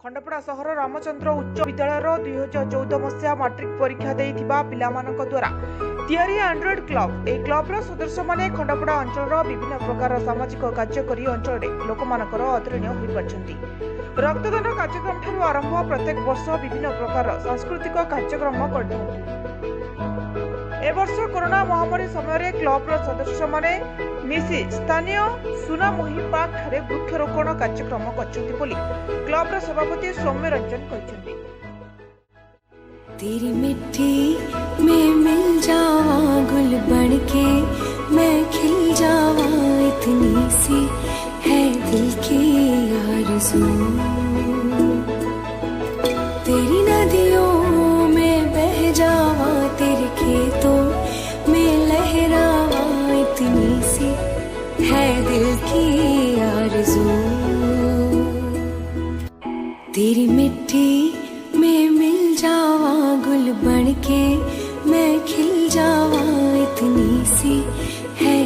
खंडपड़ा सहर रामचंद्र उच्च विद्यालय 2014 मसीहा मैट्रिक परीक्षा देइथिबा पिलामानक द्वारा तैयारी एंड्रॉइड क्लब। ए क्लबर सदस्य माने खंडपड़ा अंचल विभिन्न प्रकार सामाजिक कार्य करी अंचल लोकमानकर अग्रणी होई परछंती। रक्तदान कार्यक्रम ठारू आरंभ प्रत्येक वर्ष विभिन्न प्रकार सांस्कृतिक कार्यक्रम करथंती। ए वर्ष कोरोना महामारी समय क्लबर सदस्य माने मिसी स्थानीय सुनामोही पार्क ठारे वृक्षरोपण कार्यक्रम करछंती बोली क्लबर सभापति सौम्य रंजन कहछंती। तेरी मिट्टी में मिल जावा गुल बनके मैं खिल जावा, इतनी सी है दिल की आरज़ू। तेरी नदियों में बह जावा, तेरे खेतों में लहरावा, इतनी सी है दिल की आरज़ू। तेरी मिट्टी में मिल जावा गुल बनके मैं खिल जावा, इतनी सी है